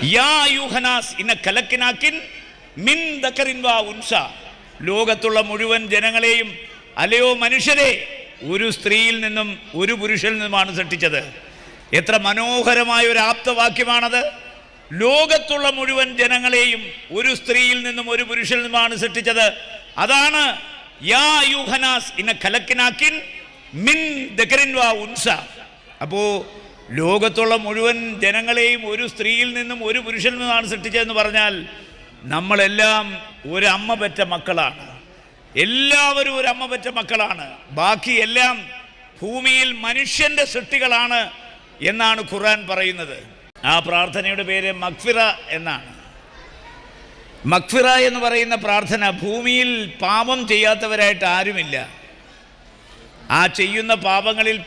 യാ യൂഹനാസ് ഇന്ന കലക്കിനാക്കിൻ മിൻ ദക്കറിൻ വാ ഉൻസ. ലോകത്തുള്ള മുഴുവൻ ജനങ്ങളെയും, അല്ലയോ മനുഷ്യരെ, ഒരു സ്ത്രീയിൽ നിന്നും ഒരു പുരുഷനിൽ നിന്നുമാണ് സൃഷ്ടിച്ചത്. എത്ര മനോഹരമായ ഒരു ആപ്തവാക്യമാണത്. ലോകത്തുള്ള മുഴുവൻ ജനങ്ങളെയും ഒരു സ്ത്രീയിൽ നിന്നും ഒരു പുരുഷനിൽ നിന്നുമാണ് സൃഷ്ടിച്ചത്. അതാണ് യാ യൂഹനാസ് ഇന്ന കലക്കിനാക്കിൻ മിൻ ദക്കറിൻ വാ ഉൻസ. അപ്പോൾ ലോകത്തുള്ള മുഴുവൻ ജനങ്ങളെയും ഒരു സ്ത്രീയിൽ നിന്നും ഒരു പുരുഷനിൽ നിന്നാണ് സൃഷ്ടിച്ചതെന്ന് പറഞ്ഞാൽ നമ്മളെല്ലാം ഒരമ്മ പെറ്റ മക്കളാണ്. എല്ലാവരും ഒരമ്മ പെറ്റ മക്കളാണ്. ബാക്കി എല്ലാം ഭൂമിയിൽ മനുഷ്യൻ്റെ സൃഷ്ടികളാണ് എന്നാണ് ഖുർആൻ പറയുന്നത്. ആ പ്രാർത്ഥനയുടെ പേര് മഗ്ഫിറ എന്നാണ്. മഗ്ഫിറ എന്ന് പറയുന്ന പ്രാർത്ഥന, ഭൂമിയിൽ പാപം ചെയ്യാത്തവരായിട്ട് ആരുമില്ല. ആ ചെയ്യുന്ന പാപങ്ങളിൽ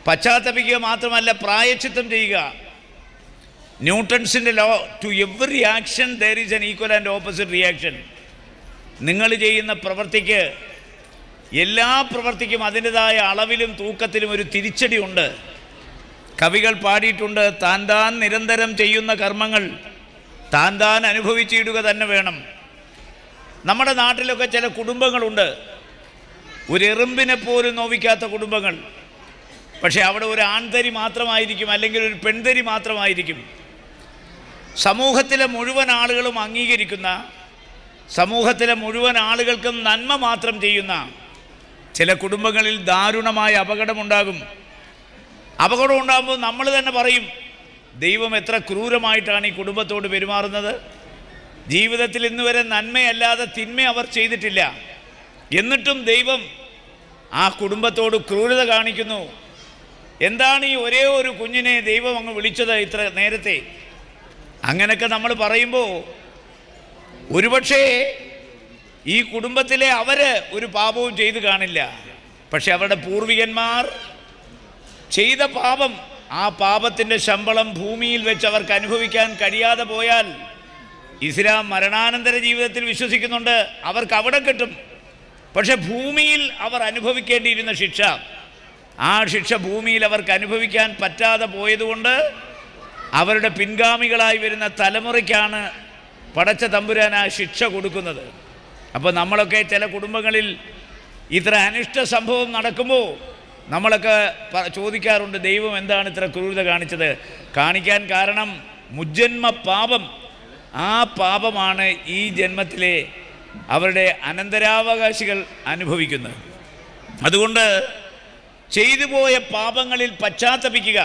പശ്ചാത്തപിക്കുക മാത്രമല്ല, പ്രായശ്ചിത്തം ചെയ്യുക. ന്യൂട്ടൺസിൻ്റെ law, to every action there is an equal and opposite reaction. നിങ്ങൾ ചെയ്യുന്ന പ്രവൃത്തിക്ക്, എല്ലാ പ്രവൃത്തിക്കും അതിൻ്റെതായ അളവിലും തൂക്കത്തിലും ഒരു തിരിച്ചടി ഉണ്ട്. കവികൾ പാടിയിട്ടുണ്ട്, താൻ നിരന്തരം ചെയ്യുന്ന കർമ്മങ്ങൾ താൻ അനുഭവിച്ചിടുക തന്നെ വേണം. നമ്മുടെ നാട്ടിലൊക്കെ ചില കുടുംബങ്ങളുണ്ട്, ഒരു എറുമ്പിനെ പോലും നോവിക്കാത്ത കുടുംബങ്ങൾ. പക്ഷേ അവിടെ ഒരു ആൺതരി മാത്രമായിരിക്കും, അല്ലെങ്കിൽ ഒരു പെൺതരി മാത്രമായിരിക്കും. സമൂഹത്തിലെ മുഴുവൻ ആളുകളും അംഗീകരിക്കുന്ന, സമൂഹത്തിലെ മുഴുവൻ ആളുകൾക്കും നന്മ മാത്രം ചെയ്യുന്ന ചില കുടുംബങ്ങളിൽ ദാരുണമായ അപകടമുണ്ടാകും. അപകടം ഉണ്ടാകുമ്പോൾ നമ്മൾ തന്നെ പറയും, ദൈവം എത്ര ക്രൂരമായിട്ടാണ് ഈ കുടുംബത്തോട് പെരുമാറുന്നത്. ജീവിതത്തിൽ ഇന്നുവരെ നന്മയല്ലാതെ തിന്മ അവർ ചെയ്തിട്ടില്ല, എന്നിട്ടും ദൈവം ആ കുടുംബത്തോട് ക്രൂരത കാണിക്കുന്നു. എന്താണ് ഈ ഒരേ ഒരു കുഞ്ഞിനെ ദൈവം അങ്ങ് വിളിച്ചത് ഇത്ര നേരത്തെ? അങ്ങനെയൊക്കെ നമ്മൾ പറയുമ്പോൾ ഒരുപക്ഷേ ഈ കുടുംബത്തിലെ അവർ ഒരു പാപവും ചെയ്തു കാണില്ല. പക്ഷെ അവരുടെ പൂർവികന്മാർ ചെയ്ത പാപം, ആ പാപത്തിൻ്റെ ശമ്പളം ഭൂമിയിൽ വെച്ച് അവർക്ക് അനുഭവിക്കാൻ കഴിയാതെ പോയാൽ, ഇസ്ലാം മരണാനന്തര ജീവിതത്തിൽ വിശ്വസിക്കുന്നുണ്ട്, അവർക്ക് അവിടെ കിട്ടും. പക്ഷെ ഭൂമിയിൽ അവർ അനുഭവിക്കേണ്ടിയിരുന്ന ശിക്ഷ, ആ ശിക്ഷ ഭൂമിയിൽ അവർക്ക് അനുഭവിക്കാൻ പറ്റാതെ പോയതുകൊണ്ട് അവരുടെ പിൻഗാമികളായി വരുന്ന തലമുറയ്ക്കാണ് പടച്ച തമ്പുരാൻ ആ ശിക്ഷ കൊടുക്കുന്നത്. അപ്പോൾ നമ്മളൊക്കെ ചില കുടുംബങ്ങളിൽ ഇത്ര അനിഷ്ട സംഭവം നടക്കുമ്പോൾ നമ്മളൊക്കെ ചോദിക്കാറുണ്ട്, ദൈവം എന്താണ് ഇത്ര ക്രൂരത കാണിച്ചത്? കാണിക്കാൻ കാരണം മുജ്ജന്മ പാപം. ആ പാപമാണ് ഈ ജന്മത്തിലെ അവരുടെ അനന്തരാവകാശികൾ അനുഭവിക്കുന്നത്. അതുകൊണ്ട് ചെയ്തുപോയ പാപങ്ങളിൽ പശ്ചാത്തപിക്കുക,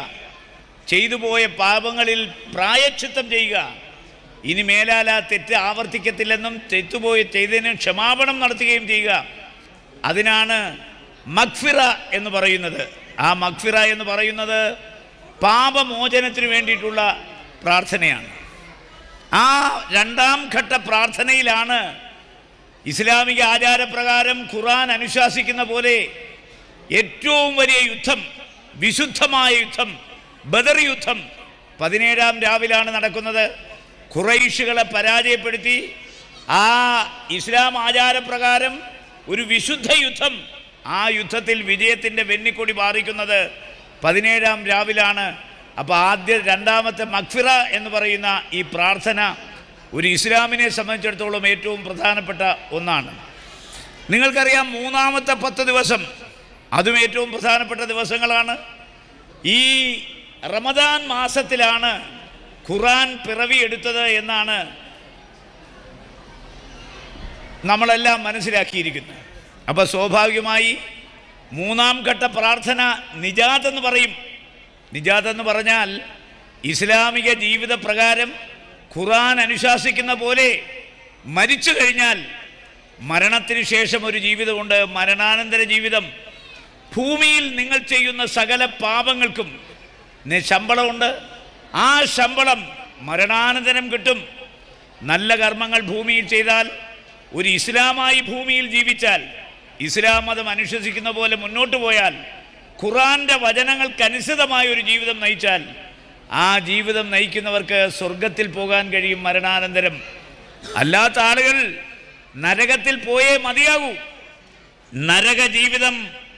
ചെയ്തുപോയ പാപങ്ങളിൽ പ്രായശ്ചിത്തം ചെയ്യുക. ഇനി മേലാൽ ആ തെറ്റ് ആവർത്തിക്കത്തില്ലെന്നും ചെയ്തതിന് ക്ഷമാപണം നടത്തുകയും ചെയ്യുക. അതിനാണ് മഗ്ഫിറ എന്ന് പറയുന്നത്. ആ മഗ്ഫിറ എന്ന് പറയുന്നത് പാപമോചനത്തിന് വേണ്ടിയിട്ടുള്ള പ്രാർത്ഥനയാണ്. ആ രണ്ടാം ഘട്ട പ്രാർത്ഥനയിലാണ് ഇസ്ലാമിക ആചാരപ്രകാരം ഖുർആൻ അനുശാസിക്കുന്ന പോലെ ഏറ്റവും വലിയ യുദ്ധം, വിശുദ്ധമായ യുദ്ധം, ബദർ യുദ്ധം 17-ാം രാവിലാണ് നടക്കുന്നത്. ഖുറൈശികളെ പരാജയപ്പെടുത്തി ആ ഇസ്ലാം ആചാരപ്രകാരം ഒരു വിശുദ്ധ യുദ്ധം, ആ യുദ്ധത്തിൽ വിജയത്തിൻ്റെ വെന്നിക്കൊടി പാറിക്കുന്നത് 17-ാം രാവിലാണ്. അപ്പോൾ രണ്ടാമത്തെ മഗ്ഫിറ എന്ന് പറയുന്ന ഈ പ്രാർത്ഥന ഒരു ഇസ്ലാമിനെ സംബന്ധിച്ചിടത്തോളം ഏറ്റവും പ്രധാനപ്പെട്ട ഒന്നാണ്. നിങ്ങൾക്കറിയാം, മൂന്നാമത്തെ 10 ദിവസം അതും ഏറ്റവും പ്രധാനപ്പെട്ട ദിവസങ്ങളാണ്. ഈ റമദാൻ മാസത്തിലാണ് ഖുർആൻ പിറവിയെടുത്തത് എന്നാണ് നമ്മളെല്ലാം മനസ്സിലാക്കിയിരിക്കുന്നത്. അപ്പോൾ സ്വാഭാവികമായി മൂന്നാം ഘട്ട പ്രാർത്ഥന നിജാത്ത് എന്ന് പറയും. നിജാത്ത് എന്ന് പറഞ്ഞാൽ ഇസ്ലാമിക ജീവിത പ്രകാരം ഖുർആൻ അനുശാസിക്കുന്ന പോലെ മരിച്ചു കഴിഞ്ഞാൽ മരണത്തിന് ശേഷം ഒരു ജീവിതമുണ്ട്, മരണാനന്തര ജീവിതം. ഭൂമിയിൽ നിങ്ങൾ ചെയ്യുന്ന സകല പാപങ്ങൾക്കും ശമ്പളമുണ്ട്. ആ ശമ്പളം മരണാനന്തരം കിട്ടും. നല്ല കർമ്മങ്ങൾ ഭൂമിയിൽ ചെയ്താൽ, ഒരു ഇസ്ലാമായി ഭൂമിയിൽ ജീവിച്ചാൽ, ഇസ്ലാം മതം അനുശാസിക്കുന്ന പോലെ മുന്നോട്ട് പോയാൽ, ഖുർആന്റെ വചനങ്ങൾക്കനുസൃതമായ ഒരു ജീവിതം നയിച്ചാൽ, ആ ജീവിതം നയിക്കുന്നവർക്ക് സ്വർഗത്തിൽ പോകാൻ കഴിയും മരണാനന്തരം. അല്ലാത്ത ആളുകൾ നരകത്തിൽ പോയേ മതിയാകൂ. നരക ജീവിതം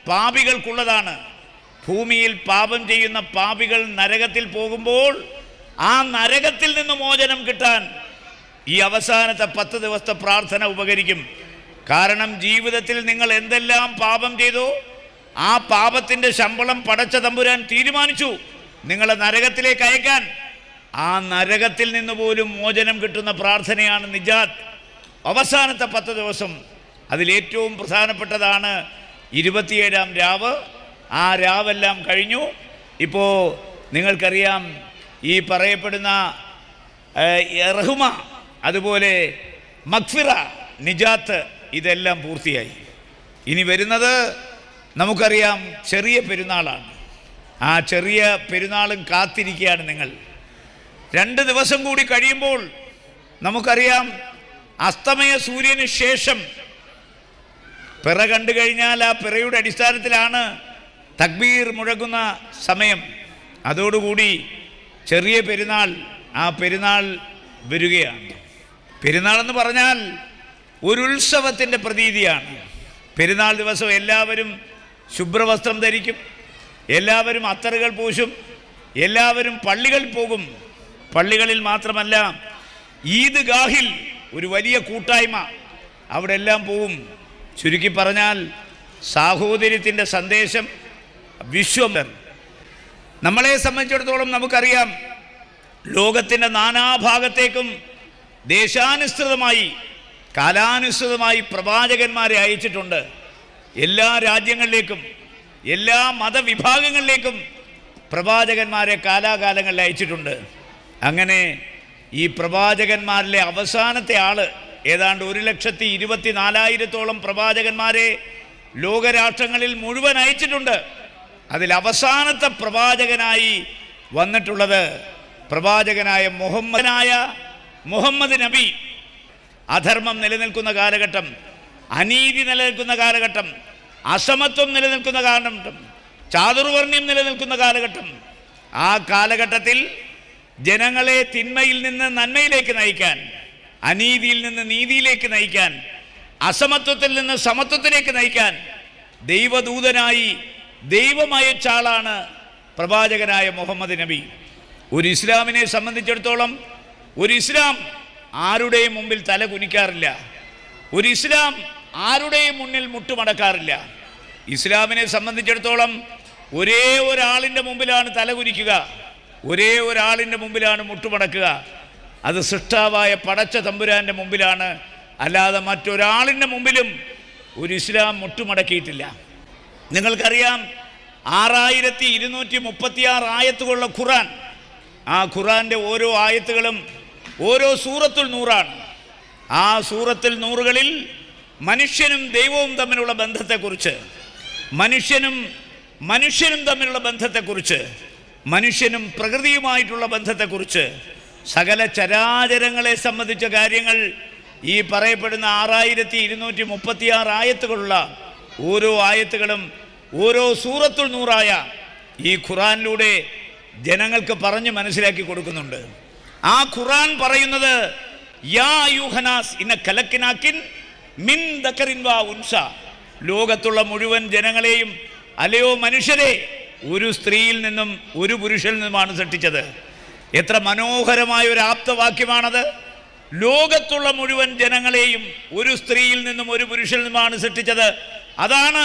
പാപികൾക്കുള്ളതാണ്. ഭൂമിയിൽ പാപം ചെയ്യുന്ന പാപികൾ നരകത്തിൽ പോകുമ്പോൾ ആ നരകത്തിൽ നിന്ന് മോചനം കിട്ടാൻ ഈ അവസാനത്തെ 10 ദിവസത്തെ പ്രാർത്ഥന ഉപകരിക്കും. കാരണം ജീവിതത്തിൽ നിങ്ങൾ എന്തെല്ലാം പാപം ചെയ്തോ ആ പാപത്തിൻ്റെ ശമ്പളം പടച്ച തമ്പുരാൻ തീരുമാനിച്ചു നിങ്ങളെ നരകത്തിലേക്ക് അയക്കാൻ. ആ നരകത്തിൽ നിന്ന് പോലും മോചനം കിട്ടുന്ന പ്രാർത്ഥനയാണ് നിജാത്ത്. അവസാനത്തെ 10 ദിവസം അതിലേറ്റവും പ്രധാനപ്പെട്ടതാണ് 27-ാം രാവ്. ആ രാവെല്ലാം കഴിഞ്ഞു. ഇപ്പോൾ നിങ്ങൾക്കറിയാം ഈ പറയപ്പെടുന്ന റഹ്മ, അതുപോലെ മഗ്ഫിറ, നിജാത്ത് ഇതെല്ലാം പൂർത്തിയായി. ഇനി വരുന്നത് നമുക്കറിയാം ചെറിയ പെരുന്നാളാണ്. ആ ചെറിയ പെരുന്നാളും കാത്തിരിക്കുകയാണ് നിങ്ങൾ. 2 ദിവസം കൂടി കഴിയുമ്പോൾ നമുക്കറിയാം അസ്തമയ സൂര്യന് ശേഷം പിറ കണ്ടു കഴിഞ്ഞാൽ ആ പിറയുടെ അടിസ്ഥാനത്തിലാണ് തക്ബീർ മുഴങ്ങുന്ന സമയം. അതോടുകൂടി ചെറിയ പെരുന്നാൾ, ആ പെരുന്നാൾ വരികയാണ്. പെരുന്നാളെന്ന് പറഞ്ഞാൽ ഒരു ഉത്സവത്തിൻ്റെ പ്രതീതിയാണ്. പെരുന്നാൾ ദിവസം എല്ലാവരും ശുഭ്രവസ്ത്രം ധരിക്കും, എല്ലാവരും അത്തറുകൾ പൂശും, എല്ലാവരും പള്ളികളിൽ പോകും. പള്ളികളിൽ മാത്രമല്ല, ഈദ്ഗാഹിൽ ഒരു വലിയ കൂട്ടായ്മ, അവിടെ എല്ലാം പോവും. ചുരുക്കി പറഞ്ഞാൽ സാഹോദര്യത്തിൻ്റെ സന്ദേശം വിശ്വം. നമ്മളെ സംബന്ധിച്ചിടത്തോളം നമുക്കറിയാം ലോകത്തിൻ്റെ നാനാഭാഗത്തേക്കും ദേശാനുസൃതമായി കാലാനുസൃതമായി പ്രവാചകന്മാരെ അയച്ചിട്ടുണ്ട്. എല്ലാ രാജ്യങ്ങളിലേക്കും എല്ലാ മതവിഭാഗങ്ങളിലേക്കും പ്രവാചകന്മാരെ കാലാകാലങ്ങളിൽ അയച്ചിട്ടുണ്ട്. അങ്ങനെ ഈ പ്രവാചകന്മാരിലെ അവസാനത്തെ ആള് ഏതാണ്ട് 1,24,000-ഓളം പ്രവാചകന്മാരെ ലോകരാഷ്ട്രങ്ങളിൽ മുഴുവൻ അയച്ചിട്ടുണ്ട്. അതിൽ അവസാനത്തെ പ്രവാചകനായി വന്നിട്ടുള്ളത് പ്രവാചകനായ മുഹമ്മദ് നബി. അധർമ്മം നിലനിൽക്കുന്ന കാലഘട്ടം, അനീതി നിലനിൽക്കുന്ന കാലഘട്ടം, അസമത്വം നിലനിൽക്കുന്ന കാലഘട്ടം, ചാതുർവർണ്ണ്യം നിലനിൽക്കുന്ന കാലഘട്ടം. ആ കാലഘട്ടത്തിൽ ജനങ്ങളെ തിന്മയിൽ നിന്ന് നന്മയിലേക്ക് നയിക്കാൻ, അനീതിയിൽ നിന്ന് നീതിയിലേക്ക് നയിക്കാൻ, അസമത്വത്തിൽ നിന്ന് സമത്വത്തിലേക്ക് നയിക്കാൻ ദൈവദൂതനായി ദൈവമയച്ച ആളാണ് പ്രവാചകനായ മുഹമ്മദ് നബി. ഒരു ഇസ്ലാമിനെ സംബന്ധിച്ചിടത്തോളം ഒരു ഇസ്ലാം ആരുടെയും മുമ്പിൽ തല കുനിക്കാറില്ല. ഒരു ഇസ്ലാം ആരുടെയും മുന്നിൽ മുട്ടുമടക്കാറില്ല. ഇസ്ലാമിനെ സംബന്ധിച്ചിടത്തോളം ഒരേ ഒരാളിൻ്റെ മുമ്പിലാണ് തല കുനിക്കുക, ഒരേ ഒരാളിൻ്റെ മുമ്പിലാണ് മുട്ടുമടക്കുക. അത് സൃഷ്ടാവായ പടച്ച തമ്പുരാൻ്റെ മുമ്പിലാണ്. അല്ലാതെ മറ്റൊരാളിൻ്റെ മുമ്പിലും ഒരു ഇസ്ലാം മുട്ടുമടക്കിയിട്ടില്ല. നിങ്ങൾക്കറിയാം 6236 ആയത്തുകളുള്ള ഖുർആൻ. ആ ഖുർആൻ്റെ ഓരോ ആയത്തുകളും ഓരോ സൂറത്തുൽ നൂറാണ്. ആ സൂറത്തുൽ നൂറുകളിൽ മനുഷ്യനും ദൈവവും തമ്മിലുള്ള ബന്ധത്തെക്കുറിച്ച്, മനുഷ്യനും തമ്മിലുള്ള ബന്ധത്തെക്കുറിച്ച്, മനുഷ്യനും പ്രകൃതിയുമായിട്ടുള്ള ബന്ധത്തെക്കുറിച്ച്, സകല ചരാചരങ്ങളെ സംബന്ധിച്ച കാര്യങ്ങൾ ഈ പറയപ്പെടുന്ന 6236 ആയത്തുകളുള്ള ഓരോ ആയത്തുകളും ഓരോ സൂറത്തുൽ നൂറായ ഈ ഖുർആനിലൂടെ ജനങ്ങൾക്ക് പറഞ്ഞ് മനസ്സിലാക്കി കൊടുക്കുന്നുണ്ട്. ആ ഖുർആൻ പറയുന്നത് യാ യൂഹനാസ് ഇന്ന കലക്കിനാക്കിൻ മിൻ ദക്കറിൻ വാ ഉൻസ, ലോകത്തുള്ള മുഴുവൻ ജനങ്ങളെയും അല്ലയോ മനുഷ്യരെ ഒരു സ്ത്രീയിൽ നിന്നും ഒരു പുരുഷനിൽ നിന്നുമാണ് സൃഷ്ടിച്ചത്. എത്ര മനോഹരമായ ഒരു ആപ്തവാക്യമാണത്. ലോകത്തുള്ള മുഴുവൻ ജനങ്ങളെയും ഒരു സ്ത്രീയിൽ നിന്നും ഒരു പുരുഷനിൽ നിന്നുമാണ് സൃഷ്ടിച്ചത്. അതാണ്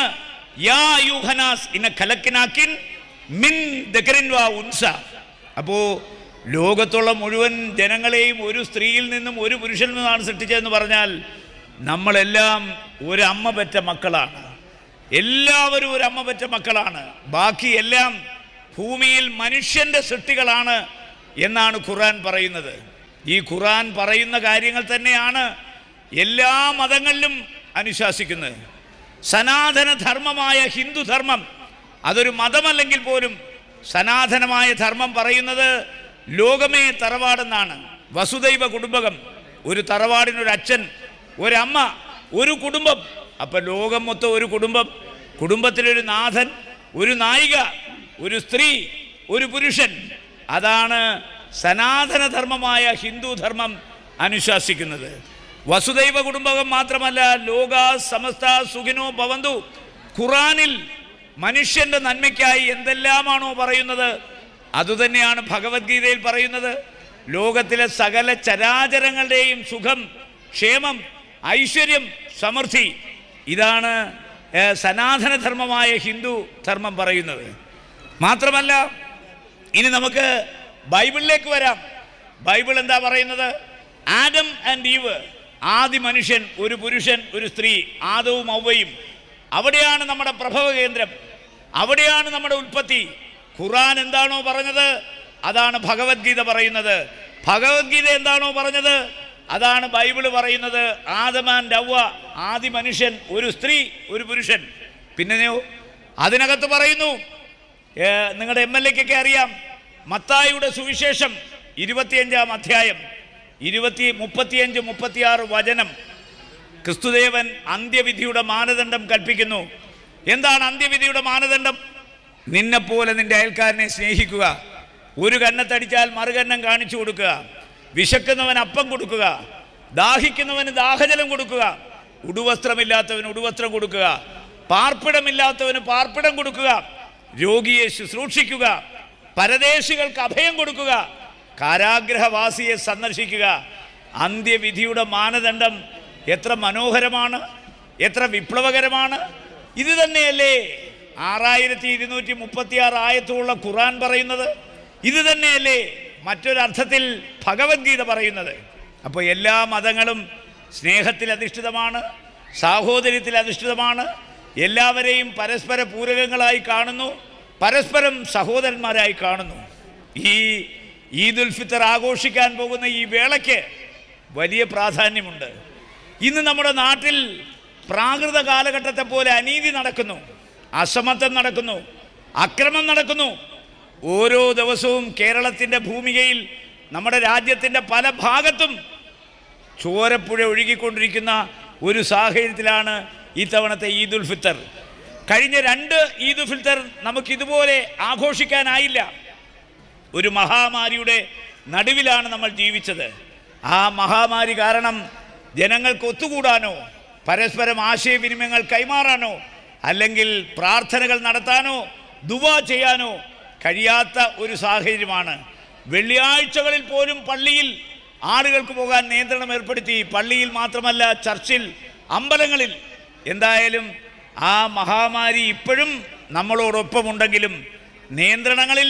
യാ യൂഹനാസ് ഇന്ന കലക്കിനാക്കിൻ മിൻ ദക്കറിൻ വാ ഉൻസ. അപ്പോൾ ലോകത്തുള്ള മുഴുവൻ ജനങ്ങളെയും ഒരു സ്ത്രീയിൽ നിന്നും ഒരു പുരുഷനിൽ നിന്നാണ് സൃഷ്ടിച്ചതെന്ന് പറഞ്ഞാൽ നമ്മളെല്ലാം ഒരമ്മ പെറ്റ മക്കളാണ്. എല്ലാവരും ഒരമ്മ പെറ്റ മക്കളാണ്. ബാക്കി എല്ലാം ഭൂമിയിൽ മനുഷ്യൻ്റെ സൃഷ്ടികളാണ് എന്നാണ് ഖുർആൻ പറയുന്നത്. ഈ ഖുർആൻ പറയുന്ന കാര്യങ്ങൾ തന്നെയാണ് എല്ലാ മതങ്ങളിലും അനുശാസിക്കുന്നത്. സനാതനധർമ്മമായ ഹിന്ദുധർമ്മം അതൊരു മതമല്ലെങ്കിൽ പോലും സനാതനമായ ധർമ്മം പറയുന്നത് ലോകമേ തറവാടെന്നാണ്. വസുദൈവ കുടുംബകം. ഒരു തറവാടിനൊരു അച്ഛൻ, ഒരമ്മ, ഒരു കുടുംബം. അപ്പം ലോകം മൊത്തം ഒരു കുടുംബം. കുടുംബത്തിലൊരു നാഥൻ, ഒരു നായിക, ഒരു സ്ത്രീ, ഒരു പുരുഷൻ. അതാണ് സനാതനധർമ്മമായ ഹിന്ദുധർമ്മം അനുശാസിക്കുന്നത്. വസുദൈവ കുടുംബകം മാത്രമല്ല, ലോക സമസ്ത സുഖിനോ ഭവന്തു. ഖുറാനിൽ മനുഷ്യൻ്റെ നന്മയ്ക്കായി എന്തെല്ലാമാണോ പറയുന്നത് അതുതന്നെയാണ് ഭഗവത്ഗീതയിൽ പറയുന്നത്. ലോകത്തിലെ സകല ചരാചരങ്ങളുടെയും സുഖം, ക്ഷേമം, ഐശ്വര്യം, സമൃദ്ധി, ഇതാണ് സനാതനധർമ്മമായ ഹിന്ദു ധർമ്മം പറയുന്നത്. മാത്രമല്ല, ഇനി നമുക്ക് ബൈബിളിലേക്ക് വരാം. ബൈബിൾ എന്താ പറയുന്നത്? ആദം ആൻഡ് ഈവ്, ആദി മനുഷ്യൻ, ഒരു പുരുഷൻ ഒരു സ്ത്രീ, ആദവും ഔവയും, അവിടെയാണ് നമ്മുടെ പ്രഭവ കേന്ദ്രം, അവിടെയാണ് നമ്മുടെ ഉൽപ്പത്തി. ഖുർആൻ എന്താണോ പറഞ്ഞത് അതാണ് ഭഗവത്ഗീത പറയുന്നത്. ഭഗവത്ഗീത എന്താണോ പറഞ്ഞത് അതാണ് ബൈബിള് പറയുന്നത്. ആദം ആൻഡ് ഹവ്വ, ആദി മനുഷ്യൻ, ഒരു സ്ത്രീ ഒരു പുരുഷൻ. പിന്നെയോ അതിനകത്ത് പറയുന്നു, നിങ്ങളുടെ MLA-ക്കൊക്കെ അറിയാം, മത്തായിയുടെ സുവിശേഷം 25-ാം അധ്യായം 35-36 വചനം, ക്രിസ്തുദേവൻ അന്ത്യവിധിയുടെ മാനദണ്ഡം കൽപ്പിക്കുന്നു. എന്താണ് അന്ത്യവിധിയുടെ മാനദണ്ഡം? നിന്നെപ്പോലെ നിന്റെ അയൽക്കാരനെ സ്നേഹിക്കുക, ഒരു കന്നത്തടിച്ചാൽ മറുകന്നം കാണിച്ചു കൊടുക്കുക, വിശക്കുന്നവൻ അപ്പം കൊടുക്കുക, ദാഹിക്കുന്നവന് ദാഹജലം കൊടുക്കുക, ഉടുവസ്ത്രമില്ലാത്തവന് ഉടുവസ്ത്രം കൊടുക്കുക, പാർപ്പിടമില്ലാത്തവന് പാർപ്പിടം കൊടുക്കുക, രോഗിയെ ശുശ്രൂഷിക്കുക, പരദേശികൾക്ക് അഭയം കൊടുക്കുക, കാരാഗ്രഹവാസിയെ സന്ദർശിക്കുക. അന്ത്യവിധിയുടെ മാനദണ്ഡം എത്ര മനോഹരമാണ്, എത്ര വിപ്ലവകരമാണ്! ഇത് തന്നെയല്ലേ 6236 ആയത്തുള്ള ഖുർആൻ പറയുന്നത്? ഇത് തന്നെയല്ലേ മറ്റൊരർത്ഥത്തിൽ ഭഗവത്ഗീത പറയുന്നത്? അപ്പോൾ എല്ലാ മതങ്ങളും സ്നേഹത്തിൽ അധിഷ്ഠിതമാണ്, സാഹോദര്യത്തിൽ അധിഷ്ഠിതമാണ്, എല്ലാവരെയും പരസ്പര പൂരകങ്ങളായി കാണുന്നു, പരസ്പരം സഹോദരന്മാരായി കാണുന്നു. ഈ ഈദുൽ ഫിത്തർ ആഘോഷിക്കാൻ പോകുന്ന ഈ വേളയ്ക്ക് വലിയ പ്രാധാന്യമുണ്ട്. ഇന്ന് നമ്മുടെ നാട്ടിൽ പ്രാകൃത കാലഘട്ടത്തെ പോലെ അനീതി നടക്കുന്നു, അസമത്വം നടക്കുന്നു, അക്രമം നടക്കുന്നു. ഓരോ ദിവസവും കേരളത്തിൻ്റെ ഭൂമികയിൽ, നമ്മുടെ രാജ്യത്തിൻ്റെ പല ഭാഗത്തും ചോരപ്പുഴ ഒഴുകിക്കൊണ്ടിരിക്കുന്ന ഒരു സാഹചര്യത്തിലാണ് ഇത്തവണത്തെ ഈദുൽ ഫിത്തർ. കഴിഞ്ഞ 2 ഈദുൽ ഫിത്തർ നമുക്കിതുപോലെ ആഘോഷിക്കാനായില്ല. ഒരു മഹാമാരിയുടെ നടുവിലാണ് നമ്മൾ ജീവിച്ചത്. ആ മഹാമാരി കാരണം ജനങ്ങൾക്ക് ഒത്തുകൂടാനോ പരസ്പരം ആശയവിനിമയങ്ങൾ കൈമാറാനോ അല്ലെങ്കിൽ പ്രാർത്ഥനകൾ നടത്താനോ ദുആ ചെയ്യാനോ കഴിയാത്ത ഒരു സാഹചര്യമാണ്. വെള്ളിയാഴ്ചകളിൽ പോലും പള്ളിയിൽ ആളുകൾക്ക് പോകാൻ നിയന്ത്രണം ഏർപ്പെടുത്തി. പള്ളിയിൽ മാത്രമല്ല, ചർച്ചിൽ, അമ്പലങ്ങളിൽ. എന്തായാലും ആ മഹാമാരി ഇപ്പോഴും നമ്മളോടൊപ്പമുണ്ടെങ്കിലും നിയന്ത്രണങ്ങളിൽ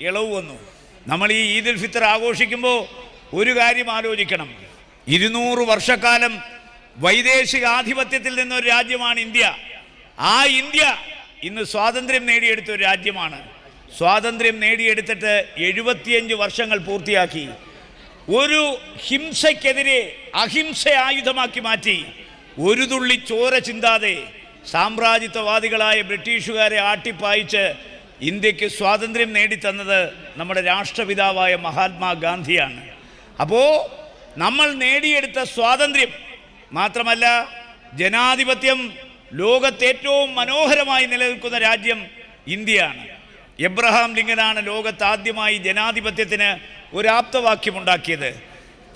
ഇളവ് വന്നു. നമ്മൾ ഈ ഈദുൽ ഫിത്തർ ആഘോഷിക്കുമ്പോൾ ഒരു കാര്യം ആലോചിക്കണം. 200 വർഷക്കാലം വൈദേശിക ആധിപത്യത്തിൽ നിന്നൊരു രാജ്യമാണ് ഇന്ത്യ. ആ ഇന്ത്യ ഇന്ന് സ്വാതന്ത്ര്യം നേടിയെടുത്ത ഒരു രാജ്യമാണ്. സ്വാതന്ത്ര്യം നേടിയെടുത്തിട്ട് 75 വർഷങ്ങൾ പൂർത്തിയാക്കി. ഒരു ഹിംസയ്ക്കെതിരെ അഹിംസ ആയുധമാക്കി മാറ്റി. ഒരു തുള്ളി ചോര ചിന്താതെ സാമ്രാജ്യത്വവാദികളായ ബ്രിട്ടീഷുകാരെ ആട്ടിപ്പായിച്ച് ഇന്ത്യക്ക് സ്വാതന്ത്ര്യം നേടിത്തന്നത് നമ്മുടെ രാഷ്ട്രപിതാവായ മഹാത്മാഗാന്ധിയാണ്. അപ്പോൾ നമ്മൾ നേടിയെടുത്ത സ്വാതന്ത്ര്യം മാത്രമല്ല, ജനാധിപത്യം ലോകത്തേറ്റവും മനോഹരമായി നിലനിൽക്കുന്ന രാജ്യം ഇന്ത്യയാണ്. എബ്രഹാം ലിങ്കനാണ് ലോകത്ത് ആദ്യമായി ജനാധിപത്യത്തിന് ഒരു ആപ്തവാക്യമുണ്ടാക്കിയത്.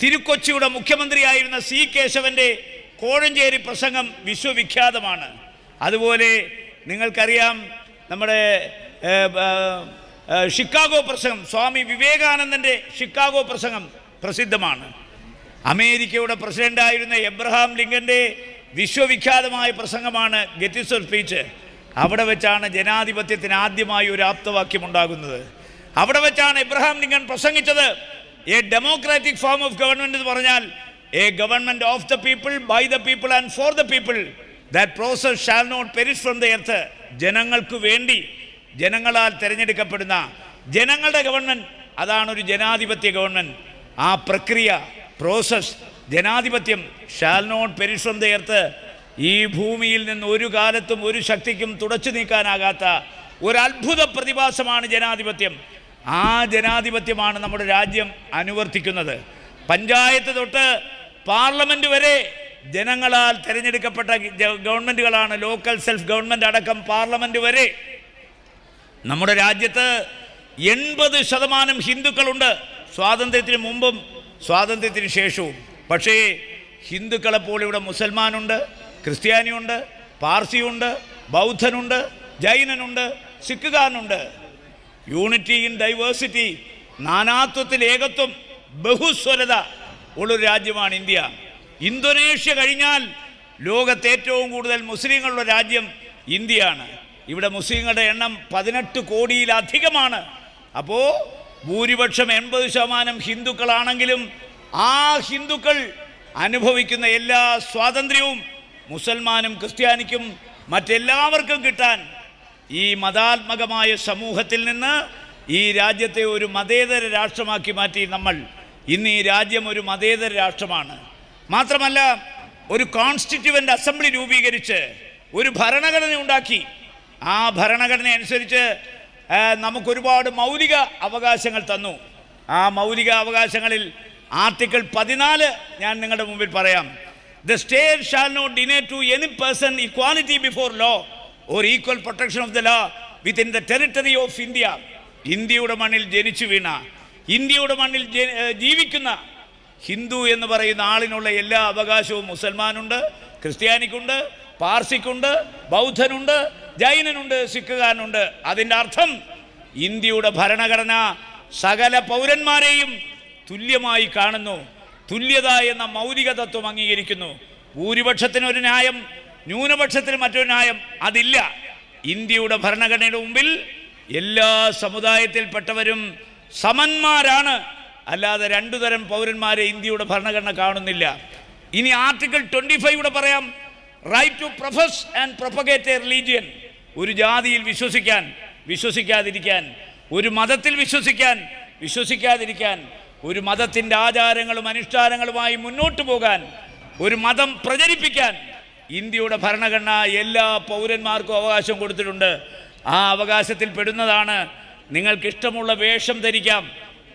തിരുക്കൊച്ചിയുടെ മുഖ്യമന്ത്രിയായിരുന്ന C. കേശവൻ്റെ കോഴഞ്ചേരി പ്രസംഗം വിശ്വവിഖ്യാതമാണ്. അതുപോലെ നിങ്ങൾക്കറിയാം, നമ്മുടെ ഷിക്കാഗോ പ്രസംഗം, സ്വാമി വിവേകാനന്ദൻ്റെ ഷിക്കാഗോ പ്രസംഗം പ്രസിദ്ധമാണ്. അമേരിക്കയുടെ പ്രസിഡൻ്റായിരുന്ന എബ്രഹാം ലിങ്കൻ്റെ വിശ്വവിഖ്യാതമായ പ്രസംഗമാണ് ഗെറ്റിസ്ബർഗ് സ്പീച്ച്. അവിടെ വെച്ചാണ് ജനാധിപത്യത്തിന് ആദ്യമായി ഒരു ആപ്തവാക്യം ഉണ്ടാകുന്നത്. അവിടെ വെച്ചാണ് എബ്രഹാം ലിങ്കൻ പ്രസംഗിച്ചത്. A democratic form of government എന്ന് പറഞ്ഞാൽ a government of the people, by the people and for the people, that process shall not perish from the earth. ജനങ്ങൾക്ക് വേണ്ടി, ജനങ്ങളാൽ തിരഞ്ഞെടുക്കപ്പെടുന്ന ജനങ്ങളുടെ ഗവൺമെൻറ്, അതാണൊരു ജനാധിപത്യ ഗവൺമെൻറ്. ആ പ്രക്രിയ, പ്രോസസ്, ജനാധിപത്യം shall not perish from the earth. ഈ ഭൂമിയിൽ നിന്ന് ഒരു കാലത്തും ഒരു ശക്തിക്കും തുടച്ചു നീക്കാനാകാത്ത ഒരു അത്ഭുത പ്രതിഭാസമാണ് ജനാധിപത്യം. ആ ജനാധിപത്യമാണ് നമ്മുടെ രാജ്യം അനുവർത്തിക്കുന്നത്. പഞ്ചായത്ത് തൊട്ട് പാർലമെൻറ്റ് വരെ ജനങ്ങളാൽ തിരഞ്ഞെടുക്കപ്പെട്ട ഗവൺമെൻറ്റുകളാണ്. ലോക്കൽ സെൽഫ് ഗവൺമെൻറ് അടക്കം പാർലമെൻറ്റ് വരെ. നമ്മുടെ രാജ്യത്ത് 80% ഹിന്ദുക്കളുണ്ട്, സ്വാതന്ത്ര്യത്തിന് മുമ്പും സ്വാതന്ത്ര്യത്തിന് ശേഷവും. പക്ഷേ ഹിന്ദുക്കളെപ്പോൾ ഇവിടെ മുസൽമാനുണ്ട്, ക്രിസ്ത്യാനിയുണ്ട്, പാർസിയുണ്ട്, ബൗദ്ധനുണ്ട്, ജൈനനുണ്ട്, സിഖുകാരനുണ്ട്. യൂണിറ്റി ഇൻ ഡൈവേഴ്സിറ്റി, നാനാത്വത്തിൽ ഏകത്വം, ബഹുസ്വരത ഉള്ളൊരു രാജ്യമാണ് ഇന്ത്യ. ഇന്തോനേഷ്യ കഴിഞ്ഞാൽ ലോകത്ത് ഏറ്റവും കൂടുതൽ മുസ്ലിങ്ങളുള്ള രാജ്യം ഇന്ത്യയാണ്. ഇവിടെ മുസ്ലിങ്ങളുടെ എണ്ണം 18 കോടിയിലധികമാണ്. അപ്പോൾ ഭൂരിപക്ഷം 80% ഹിന്ദുക്കളാണെങ്കിലും ആ ഹിന്ദുക്കൾ അനുഭവിക്കുന്ന എല്ലാ സ്വാതന്ത്ര്യവും മുസൽമാനും ക്രിസ്ത്യാനിക്കും മറ്റെല്ലാവർക്കും കിട്ടാൻ ഈ മതാത്മകമായ സമൂഹത്തിൽ നിന്ന് ഈ രാജ്യത്തെ ഒരു മതേതര രാഷ്ട്രമാക്കി മാറ്റി നമ്മൾ. ഇന്ന് ഈ രാജ്യം ഒരു മതേതര രാഷ്ട്രമാണ്. മാത്രമല്ല, ഒരു കോൺസ്റ്റിറ്റ്യൂവൻ്റ് അസംബ്ലി രൂപീകരിച്ച് ഒരു ഭരണഘടന ഉണ്ടാക്കി. ആ ഭരണഘടന അനുസരിച്ച് നമുക്കൊരുപാട് മൗലിക അവകാശങ്ങൾ തന്നു. ആ മൗലിക അവകാശങ്ങളിൽ ആർട്ടിക്കിൾ 14 ഞാൻ നിങ്ങളുടെ മുമ്പിൽ പറയാം. The state shall not deny to any person equality before law or equal protection of the law within the territory of India. ഇന്ത്യയുടെ മണ്ണിൽ ജനിച്ചു വീണ, ഇന്ത്യയുടെ മണ്ണിൽ ജീവിക്കുന്ന ഹിന്ദു എന്ന് പറയുന്ന ആളിനുള്ള എല്ലാ അവകാശവും മുസൽമാനുണ്ട്, ക്രിസ്ത്യാനിക്കുണ്ട്, പാർസിക്കുണ്ട്, ബൗദ്ധനുണ്ട്, ജൈനനുണ്ട്, സിഖുകാരനുണ്ട്. അതിൻ്റെ അർത്ഥം ഇന്ത്യയുടെ ഭരണഘടന സകല പൗരന്മാരെയും തുല്യമായി കാണുന്നു. തുല്യത എന്ന മൗലിക തത്വം അംഗീകരിക്കുന്നു. ഭൂരിപക്ഷത്തിന് ഒരു ന്യായം, ന്യൂനപക്ഷത്തിന് മറ്റൊരു ന്യായം അതില്ല. ഇന്ത്യയുടെ ഭരണഘടനയുടെ മുമ്പിൽ എല്ലാ സമുദായത്തിൽപ്പെട്ടവരും സമന്മാരാണ്. അല്ലാതെ രണ്ടു തരം പൗരന്മാരെ ഇന്ത്യയുടെ ഭരണഘടന കാണുന്നില്ല. ഇനി ആർട്ടിക്കിൾ 25 പറയാം, right to profess and propagate a religion. ഒരു ജാതിയിൽ വിശ്വസിക്കാൻ, വിശ്വസിക്കാതിരിക്കാൻ, ഒരു മതത്തിൽ വിശ്വസിക്കാൻ, വിശ്വസിക്കാതിരിക്കാൻ, ഒരു മതത്തിൻ്റെ ആചാരങ്ങളും അനുഷ്ഠാനങ്ങളുമായി മുന്നോട്ട് പോകാൻ, ഒരു മതം പ്രചരിപ്പിക്കാൻ ഇന്ത്യയുടെ ഭരണഘടന എല്ലാ പൗരന്മാർക്കും അവകാശം കൊടുത്തിട്ടുണ്ട്. ആ അവകാശത്തിൽ പെടുന്നതാണ് നിങ്ങൾക്കിഷ്ടമുള്ള വേഷം ധരിക്കാം,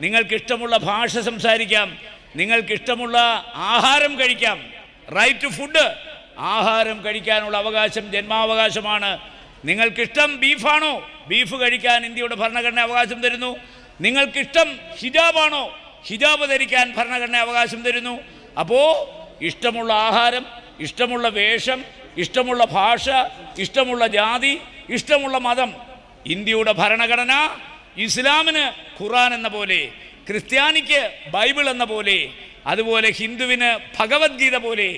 നിങ്ങൾക്കിഷ്ടമുള്ള ഭാഷ സംസാരിക്കാം, നിങ്ങൾക്കിഷ്ടമുള്ള ആഹാരം കഴിക്കാം. റൈറ്റ് ടു ഫുഡ്, ആഹാരം കഴിക്കാനുള്ള അവകാശം ജന്മാവകാശമാണ്. നിങ്ങൾക്കിഷ്ടം ബീഫാണോ, ബീഫ് കഴിക്കാൻ ഇന്ത്യയുടെ ഭരണഘടന അവകാശം തരുന്നു. നിങ്ങൾക്കിഷ്ടം ഹിജാബാണോ, ഹിജാബ് ധരിക്കാൻ ഭരണഘടന അവകാശം തരുന്നു. അപ്പോൾ ഇഷ്ടമുള്ള ആഹാരം, ഇഷ്ടമുള്ള വേഷം, ഇഷ്ടമുള്ള ഭാഷ, ഇഷ്ടമുള്ള ജാതി, ഇഷ്ടമുള്ള മതം. ഇന്ത്യയുടെ ഭരണഘടന ഇസ്ലാമിന് ഖുർആൻ എന്ന പോലെ, ക്രിസ്ത്യാനിക്ക് ബൈബിൾ എന്ന പോലെ, അതുപോലെ ഹിന്ദുവിന് ഭഗവത്ഗീത പോലെ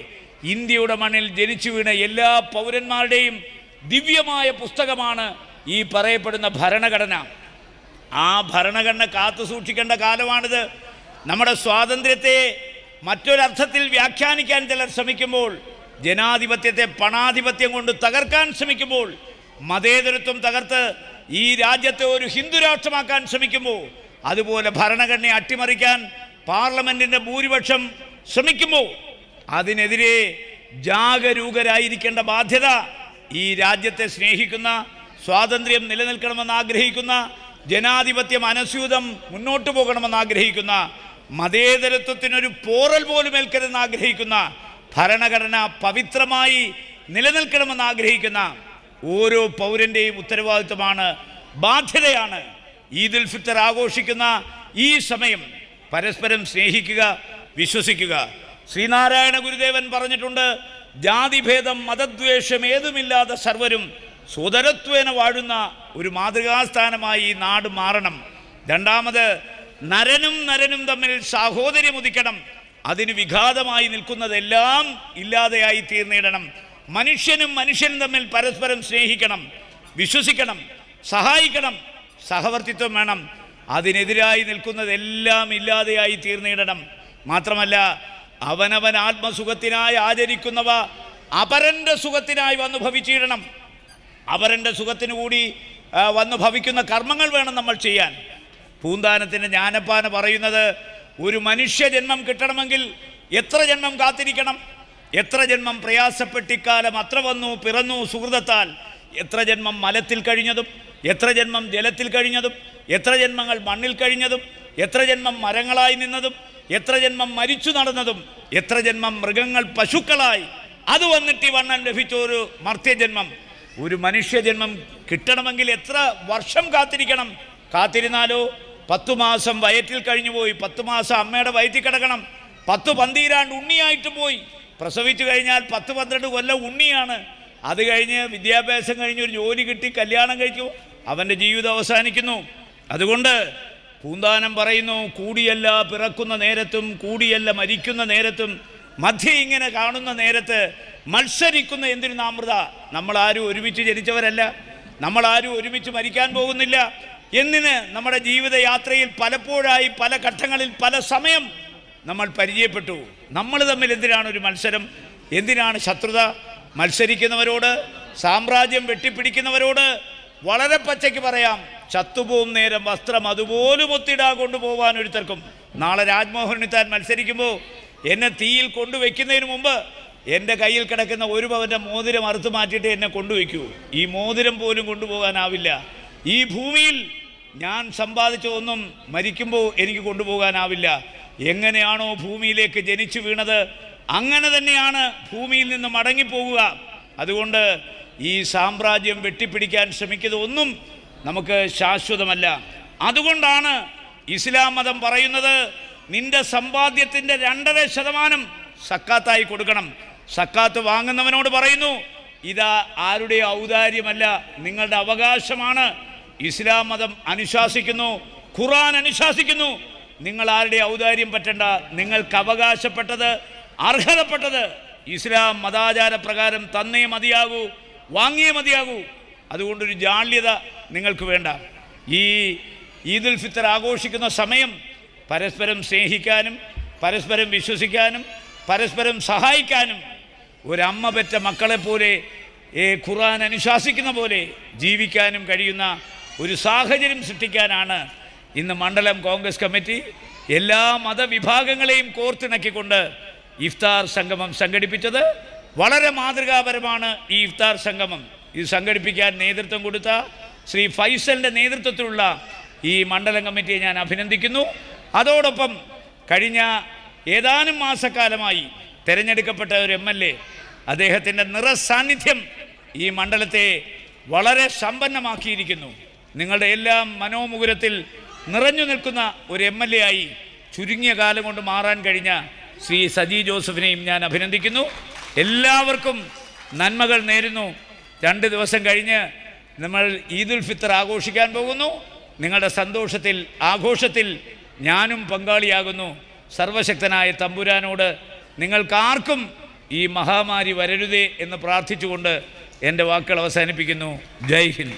ഇന്ത്യയുടെ മണ്ണിൽ ജനിച്ചു വീണ എല്ലാ പൗരന്മാരുടെയും ദിവ്യമായ പുസ്തകമാണ് ഈ പറയപ്പെടുന്ന ഭരണഘടന. ആ ഭരണഘടന കാത്തു സൂക്ഷിക്കേണ്ട കാലമാണിത്. നമ്മുടെ സ്വാതന്ത്ര്യത്തെ മറ്റൊരർത്ഥത്തിൽ വ്യാഖ്യാനിക്കാൻ ചിലർ ശ്രമിക്കുമ്പോൾ, ജനാധിപത്യത്തെ പണാധിപത്യം കൊണ്ട് തകർക്കാൻ ശ്രമിക്കുമ്പോൾ, മതേതരത്വം തകർത്ത് ഈ രാജ്യത്തെ ഒരു ഹിന്ദു രാഷ്ട്രമാക്കാൻ ശ്രമിക്കുമ്പോൾ, അതുപോലെ ഭരണഘടനയെ അട്ടിമറിക്കാൻ പാർലമെൻറ്റിൻ്റെ ഭൂരിപക്ഷം ശ്രമിക്കുമ്പോൾ അതിനെതിരെ ജാഗരൂകരായിരിക്കേണ്ട ബാധ്യത ഈ രാജ്യത്തെ സ്നേഹിക്കുന്ന, സ്വാതന്ത്ര്യം നിലനിൽക്കണമെന്ന് ആഗ്രഹിക്കുന്ന, ജനാധിപത്യം അനസ്യൂതം മുന്നോട്ട് പോകണമെന്ന് ആഗ്രഹിക്കുന്ന, മതേതരത്വത്തിനൊരു പോറൽ പോലും ഏൽക്കരുതെന്ന് ആഗ്രഹിക്കുന്ന, ഭരണഘടന പവിത്രമായി നിലനിൽക്കണമെന്ന് ആഗ്രഹിക്കുന്ന ഓരോ പൗരൻ്റെയും ഉത്തരവാദിത്വമാണ്, ബാധ്യതയാണ്. ഈദുൽ ഫിത്തർ ആഘോഷിക്കുന്ന ഈ സമയം പരസ്പരം സ്നേഹിക്കുക, വിശ്വസിക്കുക. ശ്രീനാരായണ ഗുരുദേവൻ പറഞ്ഞിട്ടുണ്ട്, ജാതിഭേദം മതദ്വേഷം ഏതുമില്ലാതെ സർവരും സോദരത്വേന വാഴുന്ന ഒരു മാതൃകാസ്ഥാനമായി ഈ നാട് മാറണം. രണ്ടാമത്, നരനും നരനും തമ്മിൽ സാഹോദര്യം ഉദിക്കണം. അതിന് വിഘാതമായി നിൽക്കുന്നതെല്ലാം ഇല്ലാതെയായി തീർന്നിടണം. മനുഷ്യനും മനുഷ്യനും തമ്മിൽ പരസ്പരം സ്നേഹിക്കണം, വിശ്വസിക്കണം, സഹായിക്കണം, സഹവർത്തിത്വം വേണം. അതിനെതിരായി നിൽക്കുന്നതെല്ലാം ഇല്ലാതെയായി തീർന്നിടണം. മാത്രമല്ല, അവനവൻ ആത്മസുഖത്തിനായി ആചരിക്കുന്നവ അപരൻ്റെ സുഖത്തിനായി വന്നു ഭവിച്ചിടണം. അപരൻ്റെ സുഖത്തിനു കൂടി വന്നു ഭവിക്കുന്ന കർമ്മങ്ങൾ വേണം നമ്മൾ ചെയ്യാൻ. പൂന്താനത്തിൻ്റെ ജ്ഞാനപ്പാന പറയുന്നത്, ഒരു മനുഷ്യജന്മം കിട്ടണമെങ്കിൽ എത്ര ജന്മം കാത്തിരിക്കണം, എത്ര ജന്മം പ്രയാസപ്പെട്ടിക്കാലം അത്ര വന്നു പിറന്നു സുഹൃതത്താൽ. എത്ര ജന്മം മലത്തിൽ കഴിഞ്ഞതും, എത്ര ജന്മം ജലത്തിൽ കഴിഞ്ഞതും, എത്ര ജന്മങ്ങൾ മണ്ണിൽ കഴിഞ്ഞതും, എത്ര ജന്മം മരങ്ങളായി നിന്നതും, എത്ര ജന്മം മരിച്ചു നടന്നതും, എത്ര ജന്മം മൃഗങ്ങൾ പശുക്കളായി, അത് വന്നിട്ട് ഈ വണ്ണം ലഭിച്ച ഒരു മർത്യജന്മം. ഒരു മനുഷ്യജന്മം കിട്ടണമെങ്കിൽ എത്ര വർഷം കാത്തിരിക്കണം. കാത്തിരുന്നാലോ 10 മാസം വയറ്റിൽ കഴിഞ്ഞു പോയി, 10 മാസം അമ്മയുടെ വയറ്റിൽ കിടക്കണം, 10-12 ഉണ്ണിയായിട്ട് പോയി. പ്രസവിച്ചു കഴിഞ്ഞാൽ 10-12 കൊല്ലം ഉണ്ണിയാണ്. അത് കഴിഞ്ഞ് വിദ്യാഭ്യാസം കഴിഞ്ഞ് ഒരു ജോലി കിട്ടി കല്യാണം കഴിച്ചു, അവൻ്റെ ജീവിതം അവസാനിക്കുന്നു. അതുകൊണ്ട് പൂന്താനം പറയുന്നു, കൂടിയല്ല പിറക്കുന്ന നേരത്തും കൂടിയല്ല മരിക്കുന്ന നേരത്തും മധ്യ ഇങ്ങനെ കാണുന്ന നേരത്ത് മത്സരിക്കുന്ന എന്തിനു നാമൃത. നമ്മളാരും ഒരുമിച്ച് ജനിച്ചവരല്ല, നമ്മളാരും ഒരുമിച്ച് മരിക്കാൻ പോകുന്നില്ല. എന്നിന് നമ്മുടെ ജീവിതയാത്രയിൽ പലപ്പോഴായി പല ഘട്ടങ്ങളിൽ പല സമയം നമ്മൾ പരിചയപ്പെട്ടു. നമ്മൾ തമ്മിൽ എന്തിനാണ് ഒരു മത്സരം, എന്തിനാണ് ശത്രുത? മത്സരിക്കുന്നവരോട്, സാമ്രാജ്യം വെട്ടിപ്പിടിക്കുന്നവരോട് വളരെ പച്ചയ്ക്ക് പറയാം, ചത്തുപോകും നേരം വസ്ത്രം അതുപോലും ഒത്തിടാ കൊണ്ടുപോകാൻ ഒരുത്തർക്കും. നാളെ രാജ്മോഹൻ ഉണ്ണിത്താൻ മത്സരിക്കുമ്പോൾ എന്നെ തീയിൽ കൊണ്ടുവയ്ക്കുന്നതിന് മുമ്പ് എൻ്റെ കയ്യിൽ കിടക്കുന്ന ഒരു പവൻ്റെ മോതിരം അറുത്ത് മാറ്റിയിട്ട് എന്നെ കൊണ്ടുവയ്ക്കൂ. ഈ മോതിരം പോലും കൊണ്ടുപോകാനാവില്ല. ഈ ഭൂമിയിൽ ഞാൻ സമ്പാദിച്ച ഒന്നും മരിക്കുമ്പോൾ എനിക്ക് കൊണ്ടുപോകാനാവില്ല. എങ്ങനെയാണോ ഭൂമിയിലേക്ക് ജനിച്ചു വീണത് അങ്ങനെ തന്നെയാണ് ഭൂമിയിൽ നിന്ന് മടങ്ങിപ്പോകുക. അതുകൊണ്ട് ഈ സാമ്രാജ്യം വെട്ടിപ്പിടിക്കാൻ ശ്രമിക്കുന്നതൊന്നും നമുക്ക് ശാശ്വതമല്ല. അതുകൊണ്ടാണ് ഇസ്ലാം മതം പറയുന്നത്, നിന്റെ സമ്പാദ്യത്തിൻ്റെ 2.5% സക്കാത്തായി കൊടുക്കണം. സക്കാത്ത് വാങ്ങുന്നവനോട് പറയുന്നു, ഇതാ ആരുടെ ഔദാര്യമല്ല, നിങ്ങളുടെ അവകാശമാണ്. ഇസ്ലാം മതം അനുശാസിക്കുന്നു, ഖുർആൻ അനുശാസിക്കുന്നു, നിങ്ങൾ ആരുടെ ഔദാര്യം പറ്റണ്ട, നിങ്ങൾക്ക് അവകാശപ്പെട്ടത്, അർഹതപ്പെട്ടത് ഇസ്ലാം മതാചാര പ്രകാരം തന്നേ മതിയാകൂ, വാങ്ങിയേ മതിയാകൂ. അതുകൊണ്ടൊരു ജാള്യത നിങ്ങൾക്ക് വേണ്ട. ഈ ഈദുൽ ഫിത്തർ ആഘോഷിക്കുന്ന സമയം പരസ്പരം സ്നേഹിക്കാനും പരസ്പരം വിശ്വസിക്കാനും പരസ്പരം സഹായിക്കാനും ഒരമ്മ പെറ്റ മക്കളെപ്പോലെ ഖുർആൻ അനുശാസിക്കുന്ന പോലെ ജീവിക്കാനും കഴിയുന്ന ഒരു സാഹചര്യം സൃഷ്ടിക്കാനാണ് ഇന്ന് മണ്ഡലം കോൺഗ്രസ് കമ്മിറ്റി എല്ലാ മതവിഭാഗങ്ങളെയും കോർത്തിണക്കിക്കൊണ്ട് ഇഫ്താർ സംഗമം സംഘടിപ്പിച്ചത്. വളരെ മാതൃകാപരമാണ് ഈ ഇഫ്താർ സംഗമം. ഇത് സംഘടിപ്പിക്കാൻ നേതൃത്വം കൊടുത്ത ശ്രീ ഫൈസലിൻ്റെ നേതൃത്വത്തിലുള്ള ഈ മണ്ഡലം കമ്മിറ്റിയെ ഞാൻ അഭിനന്ദിക്കുന്നു. അതോടൊപ്പം കഴിഞ്ഞ ഏതാനും മാസക്കാലമായി തിരഞ്ഞെടുക്കപ്പെട്ട ഒരു MLA, അദ്ദേഹത്തിൻ്റെ നിറസാന്നിധ്യം ഈ മണ്ഡലത്തെ വളരെ സമ്പന്നമാക്കിയിരിക്കുന്നു. നിങ്ങളുടെ എല്ലാം മനോമുകുരത്തിൽ നിറഞ്ഞു നിൽക്കുന്ന ഒരു MLA ആയി ചുരുങ്ങിയ കാലം കൊണ്ട് മാറാൻ കഴിഞ്ഞ ശ്രീ സജി ജോസഫിനെയും ഞാൻ അഭിനന്ദിക്കുന്നു. എല്ലാവർക്കും നന്മകൾ നേരുന്നു. 2 ദിവസം കഴിഞ്ഞ് നമ്മൾ ഈദുൽ ഫിത്തർ ആഘോഷിക്കാൻ പോകുന്നു. നിങ്ങളുടെ സന്തോഷത്തിൽ, ആഘോഷത്തിൽ ഞാനും പങ്കാളിയാകുന്നു. സർവശക്തനായ തമ്പുരാനോട് നിങ്ങൾക്കാർക്കും ഈ മഹാമാരി വരരുതേ എന്ന് പ്രാർത്ഥിച്ചുകൊണ്ട് എൻ്റെ വാക്കുകൾ അവസാനിപ്പിക്കുന്നു. ജയ് ഹിന്ദ്.